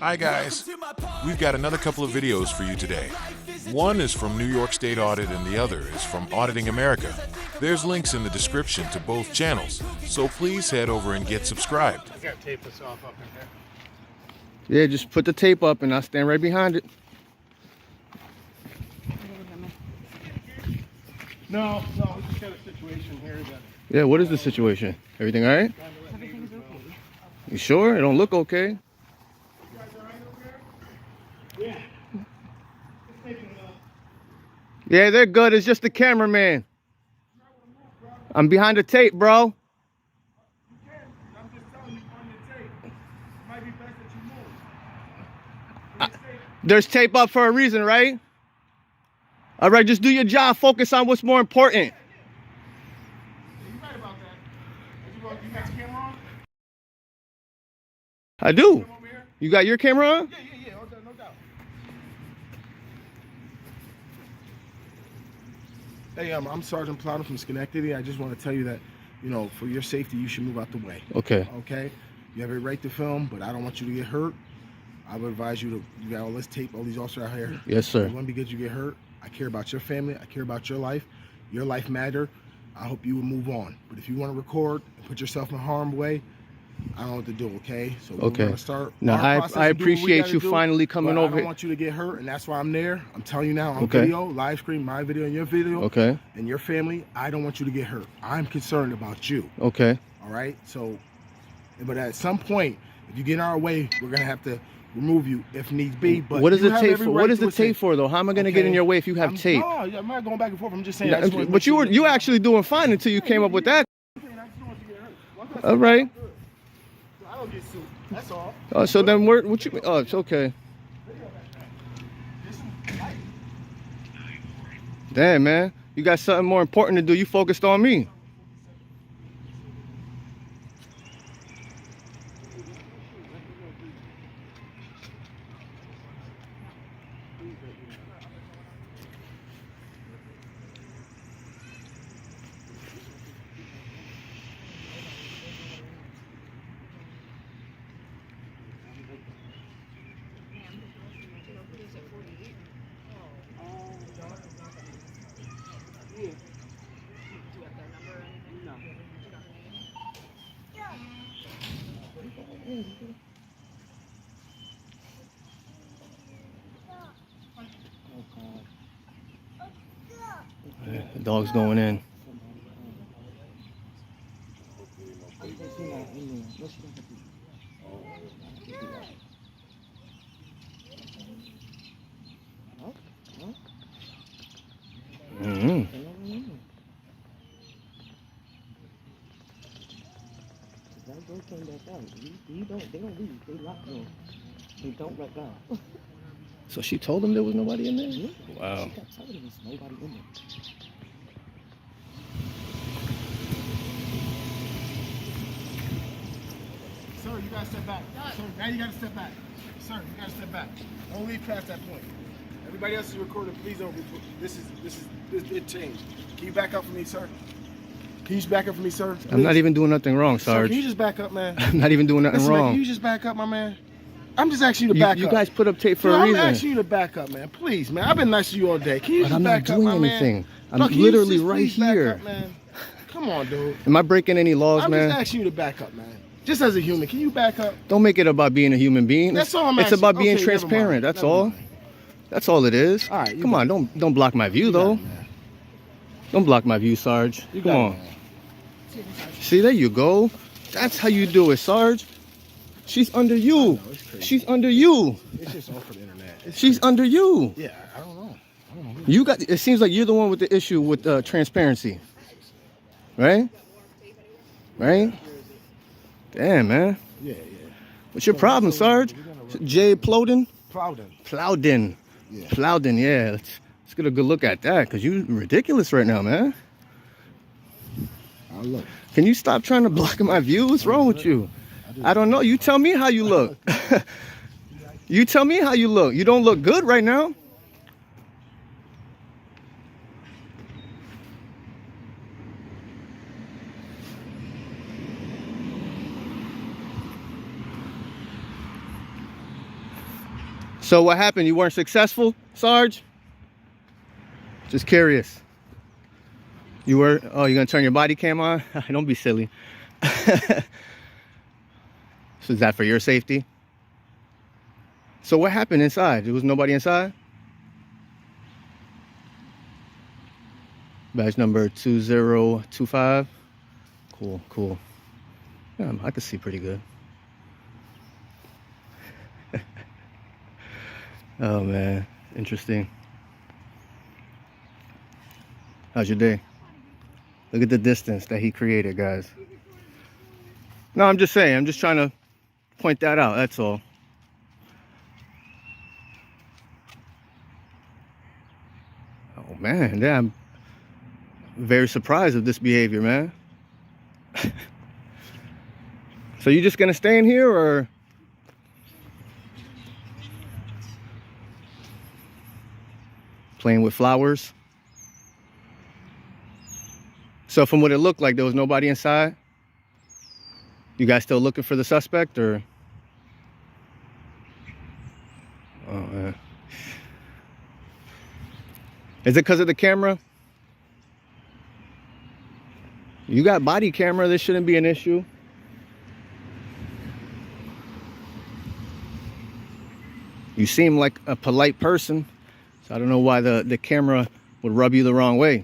Hi guys, we've got another couple of videos for you today. One is from New York State Audit and the other is from Auditing America. There's links in the description to both channels, so please head over and get subscribed. I gotta tape this off up in here. Yeah, just put the tape up and I'll stand right behind it. No, we just got a situation here that... Yeah, what is the situation? Everything all right? Everything is okay. You sure? It don't look okay. You guys all right over there? Yeah. It's taking Yeah, they're good. It's just the cameraman. I'm behind the tape, bro. You can. I'm just telling you on the tape. It might be best that you move. There's tape up for a reason, right? All right, just do your job. Focus on what's more important. You're right about that. You got your camera on? I do. Come over here? You got your camera on? Yeah. No doubt. Hey, I'm Sergeant Plowden from Schenectady. I just want to tell you that, for your safety, you should move out the way. Okay. Okay? You have a right to film, but I don't want you to get hurt. I would advise you got all this tape, all these officers out here. Yes, sir. It wouldn't be good you get hurt. I care about your family. I care about your life. Your life matter. I hope you will move on. But if you want to record and put yourself in harm's way, I don't know what to do, okay? So we're Okay. going to start. No, I appreciate you finally coming over I don't here. want you to get hurt, and that's why I'm there. I'm telling you now on Okay. video, live stream, my video and your video. Okay. And your family, I don't want you to get hurt. I'm concerned about you. Okay. All right? So, but at some point, if you get in our way, we're going to have to remove you if needs be. But what is you the have tape every for? right What is to the a say- tape for, though? How am I going to get in Okay. your way if you have tape? No, I'm not going back and forth. I'm just saying. I just wanna But make sure you actually doing fine until you came up with that. All right. I don't get sued. That's all. So then what you mean? Oh, it's okay. Damn, man. You got something more important to do. You focused on me. The dog's going in. Mm-hmm. They don't let go. So she told him there was nobody in there? Yeah. Wow. She kept telling him there's nobody in there. Sir, you gotta step back. Sir, now you gotta step back. Sir, you gotta step back. Don't leave past that point. Everybody else is recording. Please don't. This it changed. Can you back up for me, sir? Can you just back up for me, sir? Please. I'm not even doing nothing wrong, Sir, Sarge. can you just back up, man? I'm not even doing nothing Listen, man, wrong. can you just back up, my man? I'm just asking you to back You up. guys put up tape for Dude, a I'm reason. asking you to back up, man. Please, man. I've been nice to you all day. Can you But just I'm not back up, doing my anything. man? I'm No, can you literally just right please back here. up, man? Come on, dude. Am I breaking any laws, I'm man? just asking you to back up, man. Just as a human, can you back up? Don't make it about being a human being. That's all I'm It's asking. about being Okay, never transparent. mind. That's Never all. mind. That's all it is. All right, you Come got on, don't block my view though. You got it, man. Don't block my view, Sarge. You Come got it, on. man. See, there you go. That's how you do it, Sarge. She's under you. it's crazy. She's under you. It's just all for the internet. She's under you. Yeah, I don't know. You got. It seems like you're the one with the issue with transparency, right? Right? Damn, man. Yeah. What's your problem, Sarge? Jay Plowden? Plowden. Plowden. Yeah. Plowden, yeah. Let's get a good look at that, because you're ridiculous right now, man. I'll look. Can you stop trying to block my view? What's wrong with you? I don't know. You tell me how you look. You tell me how you look. You don't look good right now. So what happened? You weren't successful, Sarge? Just curious. You were? Oh, you're gonna turn your body cam on? Don't be silly. So is that for your safety? So what happened inside? There was nobody inside? Badge number 2025. Cool, cool. Yeah, I can see pretty good. Oh man, interesting. How's your day? Look at the distance that he created, guys. No, I'm just saying, I'm just trying to point that out, that's all. Oh man, yeah, I'm very surprised of this behavior, man. So you just gonna stay in here, or? Playing with flowers? So from what it looked like, there was nobody inside? You guys still looking for the suspect, or? Oh, man. Is it because of the camera? You got body camera, this shouldn't be an issue. You seem like a polite person, so I don't know why the camera would rub you the wrong way.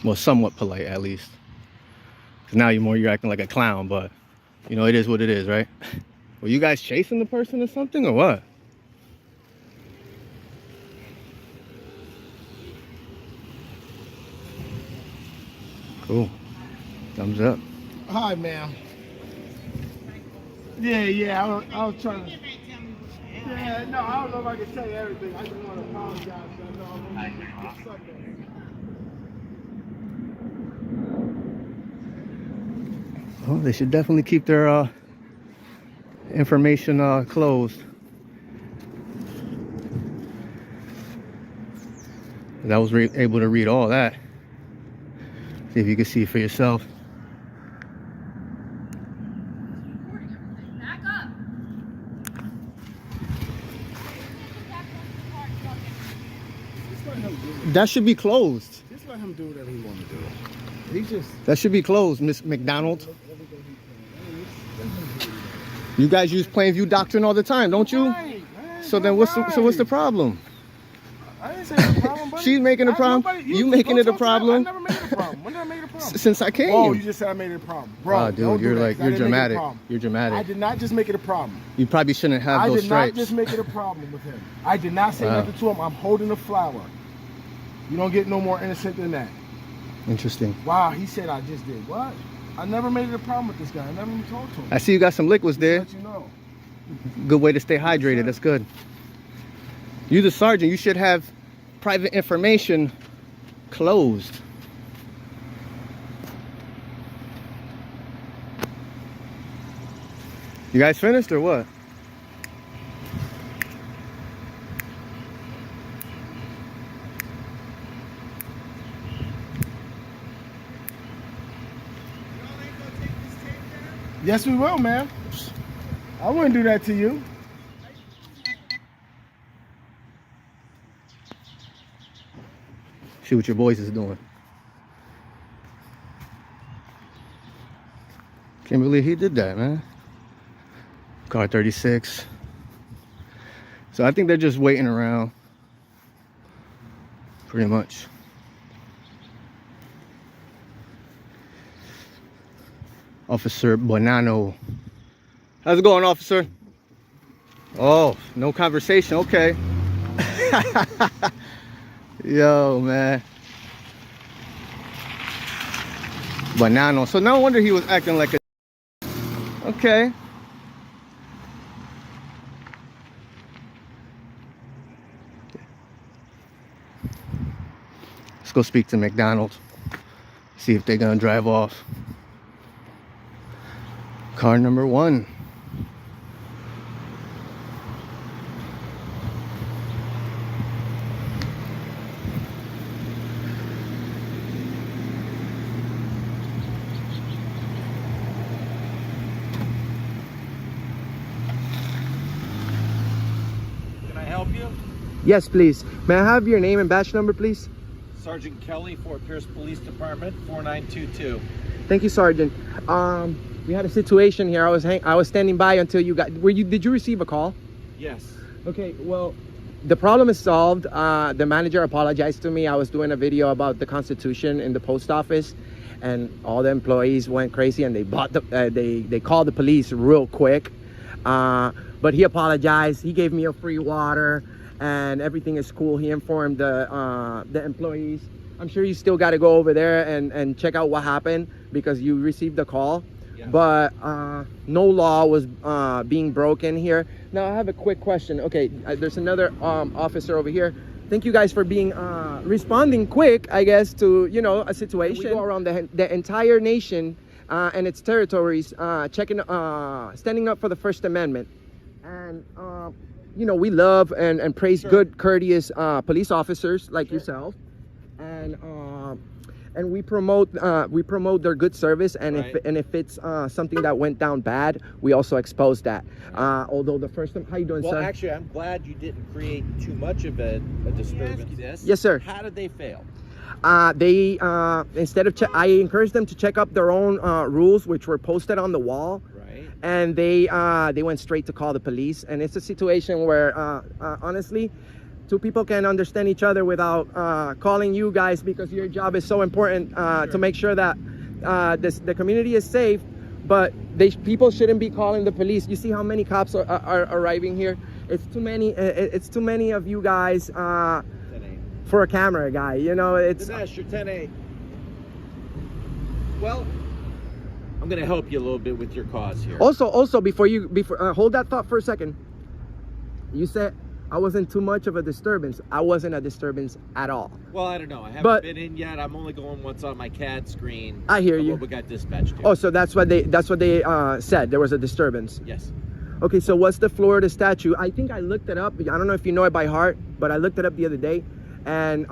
Well, somewhat polite, at least. 'Cause now you're acting like a clown, but you know, it is what it is, right? Were you guys chasing the person or something, or what? Cool. Thumbs up. Hi, ma'am. Yeah, I was trying to. Yeah, no, I don't know if I can tell you everything. I just want to apologize. I know I'm going to get stuck there. Well, they should definitely keep their information closed. I was able to read all that. See if you can see for yourself. Back up. That should be closed. Just let him do whatever he wants to do. He just. That should be closed, Miss McDonald. You guys use Plainview Doctrine all the time, don't you? Right, man, So then what's the problem? I didn't say it's a problem, buddy. She's making a problem. You making it a problem? I never made it a problem. When did I make it a problem? Since I came. Oh, you just said I made it a problem, bro. Oh, dude, don't do you're that, like 'cause I you're didn't make it a dramatic. problem. You're dramatic. I did not just make it a problem. You probably shouldn't have I those did stripes. not just make it a problem with him. I did not say Wow. nothing to him. I'm holding a flower. You don't get no more innocent than that. Interesting. Wow, he said I just did. What? I never made it a problem with this guy. I never even talked to him. I see you got some liquids there. Let you know. Good way to stay hydrated. That's good. You the sergeant. You should have private information closed. You guys finished or what? Yes, we will, man. I wouldn't do that to you. See what your boys is doing. Can't believe he did that, man. Car 36. So I think they're just waiting around. Pretty much. Officer Bonanno. How's it going, officer? Oh, no conversation. Okay. Yo, man. Bonanno. So no wonder he was acting like a... Okay. Let's go speak to McDonald's. See if they're gonna drive off. Car number 1. Yes, please. May I have your name and badge number, please? Sergeant Kelly, Fort Pierce Police Department, 4922. Thank you, Sergeant. We had a situation here. I was standing by until you got. Did you receive a call? Yes. Okay. Well, the problem is solved. The manager apologized to me. I was doing a video about the Constitution in the post office, and all the employees went crazy and they called the police real quick. But he apologized. He gave me a free water, and everything is cool. He informed the employees. I'm sure you still got to go over there and check out what happened because you received the call. Yeah. But no law was being broken here. Now I have a quick question. Okay, there's another officer over here. Thank you guys for being responding quick, I guess, to a situation. We go around the entire nation and its territories, standing up for the First Amendment, and we love and praise good, courteous police officers like yourself, and we promote their good service, and if it's something that went down bad, we also expose that. Although the first time, how you doing, sir? Well, actually, I'm glad you didn't create too much of a disturbance. Yes, sir. How did they fail? They instead of I encouraged them to check up their own rules, which were posted on the wall. Right. And they went straight to call the police, and it's a situation where honestly, two people can understand each other without calling you guys, because your job is so important to make sure that the community is safe. But people shouldn't be calling the police. You see how many cops are arriving here? It's too many. It's too many of you guys for a camera guy. It's. Dinesh, 10A. Well, I'm going to help you a little bit with your cause here. Also, before hold that thought for a second. You said I wasn't too much of a disturbance. I wasn't a disturbance at all. Well, I don't know. I haven't been in yet. I'm only going what's on my CAD screen. I hear you. What we got dispatched to. Oh, so that's what they said. There was a disturbance. Yes. Okay, so what's the Florida statute? I think I looked it up. I don't know if you know it by heart, but I looked it up the other day. And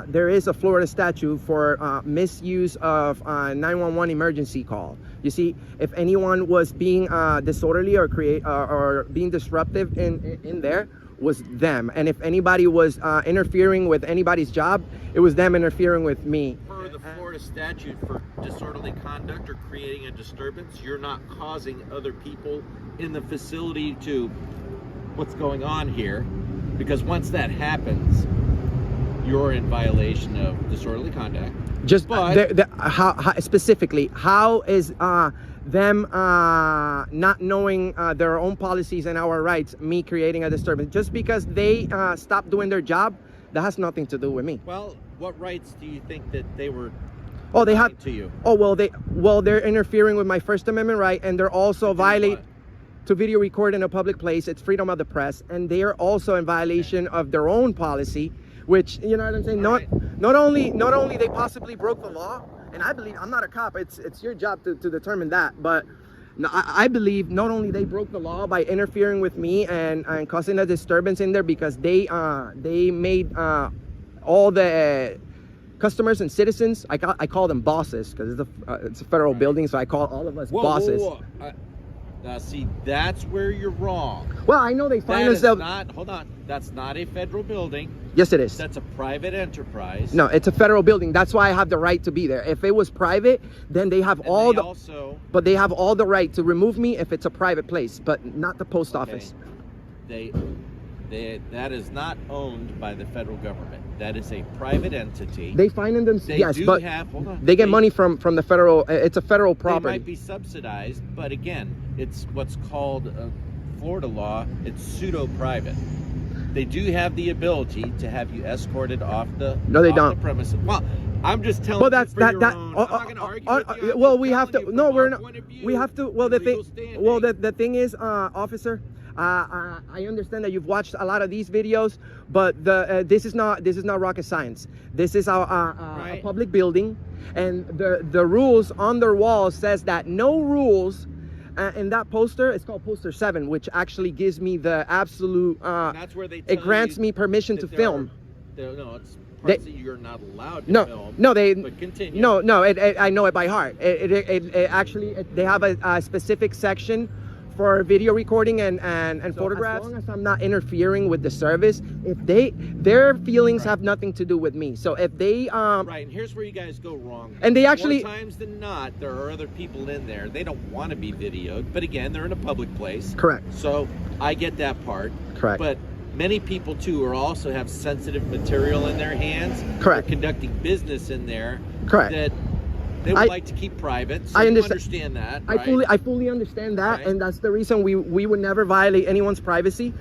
there is a Florida statute for misuse of 911 emergency call. You see, if anyone was being disorderly or being disruptive in there, was them. And if anybody was interfering with anybody's job, it was them interfering with me. Per the Florida statute for disorderly conduct or creating a disturbance, you're not causing other people in the facility to what's going on here, because once that happens, you're in violation of disorderly conduct. Just how specifically, how is them not knowing their own policies and our rights, me creating a disturbance? Just because they stopped doing their job, that has nothing to do with me. Well, what rights do you think that they were they have to you? Oh, they're interfering with my First Amendment right, and they're also violating to video record in a public place. It's freedom of the press, and they are also in violation of their own policy, which, you know what I'm saying? Not only they possibly broke the law, and I believe, I'm not a cop, it's your job to determine that, but I believe not only they broke the law by interfering with me and causing a disturbance in there, because they made all the customers and citizens, I call them bosses, because it's a federal building, so I call all of us bosses. Now, see, that's where you're wrong. Well, I know they find themselves. Hold on. That's not a federal building. Yes, it is. That's a private enterprise. No, it's a federal building. That's why I have the right to be there. If it was private, then they have but they have all the right to remove me if it's a private place, but not the post office. That is not owned by the federal government. That is a private entity. They finance them. Yes, but hold on. They get money from the federal. It's a federal property. They might be subsidized, but again, it's what's called Florida law. It's pseudo-private. They do have the ability to have you escorted off the premises. Well, I'm just telling. Well, that's you I'm not going to argue with you. Well, we have to. No, we're not. We have to. Well, the thing is, officer. I understand that you've watched a lot of these videos, but this is not rocket science. This is a public building, and the rules on their wall says that no rules. In that poster, it's called poster 7, which actually gives me the absolute. That's where they. It grants me permission to film. No, it's parts that you're not allowed to film. No, But continue. No, I know it by heart. It actually they have a specific section for video recording and So photographs, as long as I'm not interfering with the service, if their feelings have nothing to do with me. So if they Right, and here's where you guys go wrong. And they actually- more times than not, there are other people in there. They don't want to be videoed, but again, they're in a public place. Correct. So I get that part. Correct. But many people too are also have sensitive material in their hands. Correct. They're conducting business in there. Correct. That they would like to keep private. So I you understand. that. I fully understand that, Right. and that's the reason we would never violate anyone's privacy.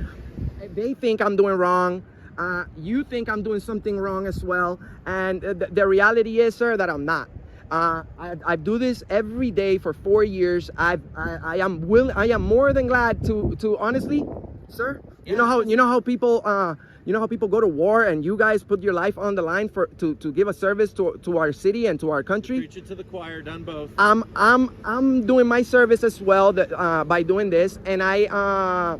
If they think I'm doing wrong, you think I'm doing something wrong as well, and the reality is, sir, that I'm not. I do this every day for 4 years. I am more than glad to honestly, sir. You know how people go to war, and you guys put your life on the line to give a service to our city and to our country. Preach it to the choir, done both. I'm doing my service as well by doing this, and I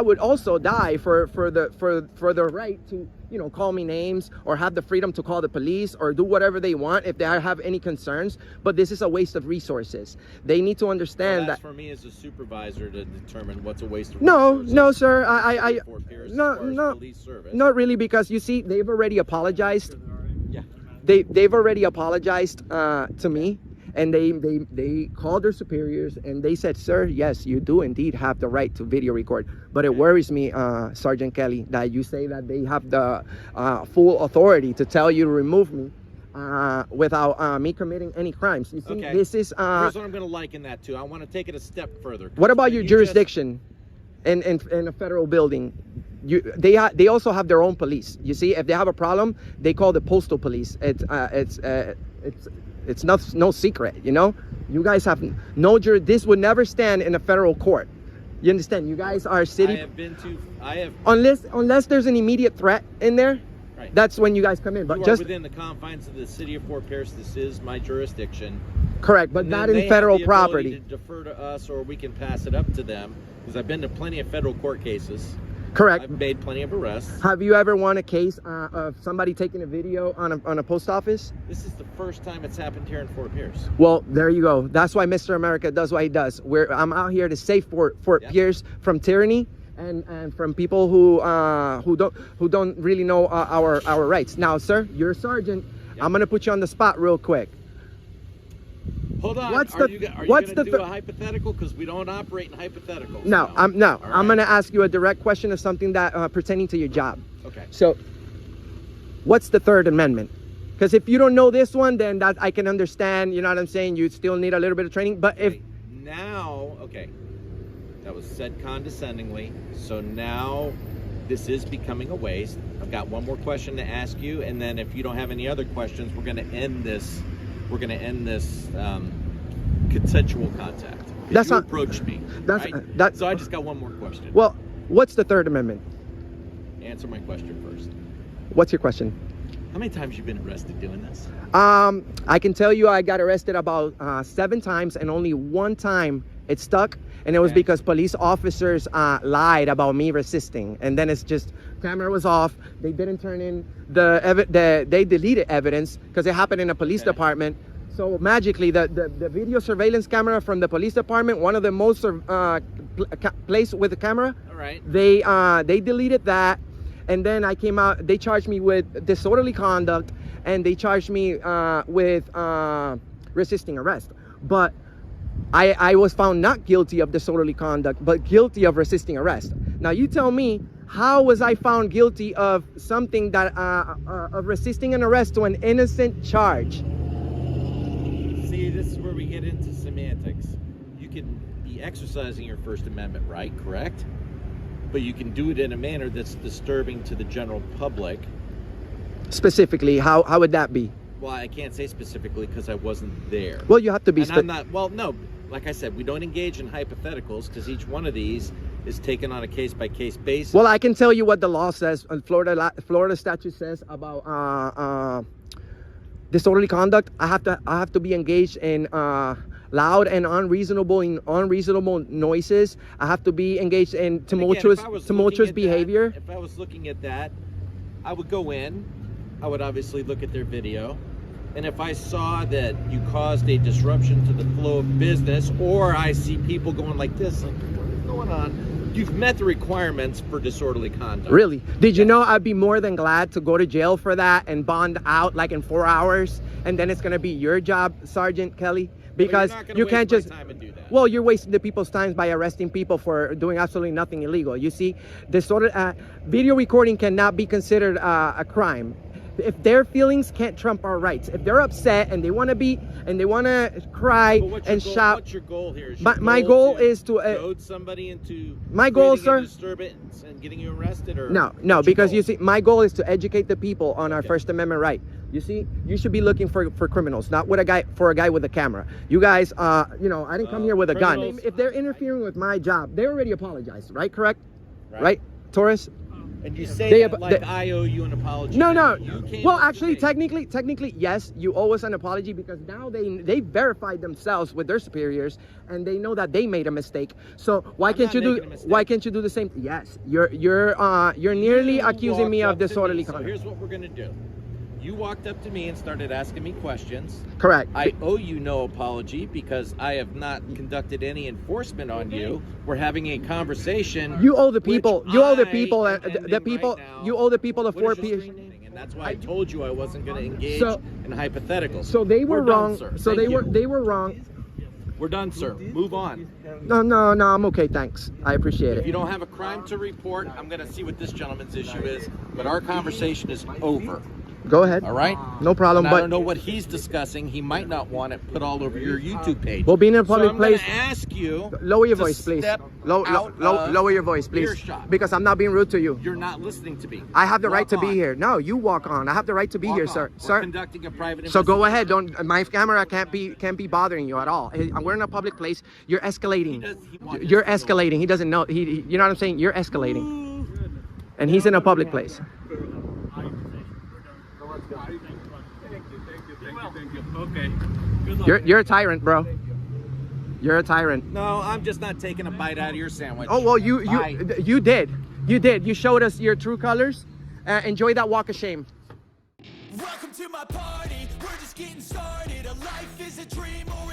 would also die for the right to call me names or have the freedom to call the police or do whatever they want if they have any concerns. But this is a waste of resources. They need to understand That's that. for me as a supervisor to determine what's a waste of No, resources. no, sir. No, police service. Not really, because you see, they've already apologized. Yeah. They've already apologized to me, and they called their superiors and they said, sir, yes, you do indeed have the right to video record. But it worries me, Sergeant Kelly, that you say that they have the full authority to tell you to remove me without me committing any crimes. You see, this is here's what I'm going to liken that to. I want to take it a step further. What about your jurisdiction in a federal building? They also have their own police. You see, if they have a problem, they call the postal police. It's no secret, You guys have no this would never stand in a federal court. You understand? You guys are city. Unless there's an immediate threat in there, right. That's when you guys come in. But you just are within the confines of the city of Fort Pierce. This is my jurisdiction. Correct, but And not then in they federal have the ability property. to defer to us, or we can pass it up to them. Because I've been to plenty of federal court cases. Correct. I've made plenty of arrests. Have you ever won a case of somebody taking a video on a post office? This is the first time it's happened here in Fort Pierce. Well, there you go. That's why Mr. America does what he does. I'm out here to save Fort Pierce from tyranny and from people who don't really know our rights. Now, sir, you're a sergeant. Yep. I'm gonna put you on the spot real quick. Hold on. What's are the you going to do a hypothetical? Because we don't operate in hypotheticals. No, I'm right. going to ask you a direct question of something that pertaining to your job. Okay. So, what's the Third Amendment? Because if you don't know this one, then that I can understand. You know what I'm saying? You still need a little bit of training. But if okay, that was said condescendingly. So now this is becoming a waste. I've got one more question to ask you, and then if you don't have any other questions, we're going to end this. We're going to end this consensual contact. That's not approached me. Right? So I just got one more question. Well, what's the Third Amendment? Answer my question first. What's your question? How many times have you been arrested doing this? I can tell you I got arrested about 7 times, and only one time it stuck, and it was because police officers lied about me resisting, and then it's just camera was off. They didn't turn in they deleted evidence because it happened in a police department. So magically, the video surveillance camera from the police department, one of the most placed with the camera. All right. They deleted that, and then I came out. They charged me with disorderly conduct, and they charged me with resisting arrest. But I was found not guilty of disorderly conduct, but guilty of resisting arrest. Now you tell me, how was I found guilty of something that of resisting an arrest to an innocent charge? See, this is where we get into semantics. You can be exercising your First Amendment right, correct? But you can do it in a manner that's disturbing to the general public. Specifically, how would that be? Well, I can't say specifically because I wasn't there. Well, you have to be. And I'm not. Well, no. Like I said, we don't engage in hypotheticals because each one of these is taken on a case-by-case basis. Well, I can tell you what the law says. Florida statute says about disorderly conduct. I have to be engaged in loud and unreasonable noises. I have to be engaged in tumultuous behavior. If I was looking at that, I would go in. I would obviously look at their video. And if I saw that you caused a disruption to the flow of business, or I see people going like this, like, what is going on? You've met the requirements for disorderly conduct. Really? Did you know I'd be more than glad to go to jail for that and bond out like in 4 hours, and then it's gonna be your job, Sergeant Kelly? Because you can't just, well, you're wasting the people's time by arresting people for doing absolutely nothing illegal. You see, video recording cannot be considered a crime. If their feelings can't trump our rights, if they're upset and they want to cry and shout. What's your goal here? Is My goal is to goad somebody into my goal, sir, disturbance and getting you arrested, or no, because you see, my goal is to educate the people on our First Amendment right. You see, you should be looking for criminals, not with a guy with a camera. You guys, you know, I didn't come here with a gun. If they're interfering with my job, they already apologized, right? Correct? Right, Taurus? And you say that like I owe you an apology. No. Well, up actually, today. technically, yes, you owe us an apology, because now they verified themselves with their superiors and they know that they made a mistake. So why can't you do the same? Yes, you're nearly accusing me of disorderly conduct. So here's what we're gonna do. You walked up to me and started asking me questions. Correct. I owe you no apology because I have not conducted any enforcement on you. We're having a conversation. You owe the people. You owe the people. The people. Right now, you owe the people the 4 P's. And that's why I told you I wasn't going to engage in hypotheticals. So they were wrong. Done, sir. So Thank they were wrong. We're done, sir. Move on. No, I'm okay. Thanks. I appreciate If you it. don't have a crime to report, I'm going to see what this gentleman's issue is. But our conversation is over. Go ahead. All right? No problem. And But I don't know what he's discussing. He might not want it put all over your YouTube page. well, being in a public place. I'm going to ask you. Lower your voice, please. Lower your voice, please. Earshot. Because I'm not being rude to you. You're not listening to me. I have the right Walk to be on. here. No, you walk on. I have the right to be Walk here, on. sir. We're Sir. conducting a private So go ahead. investigation. My camera can't be bothering you at all. We're in a public place. You're escalating. You're escalating. He doesn't know. You know what I'm saying? You're escalating. And he's in a public place. Okay. Good luck. You're a tyrant, bro. You're a tyrant. No, I'm just not taking a bite out of your sandwich. Oh well, you did. You showed us your true colors. Enjoy that walk of shame. Welcome to my party. We're just getting started. A life is a dream or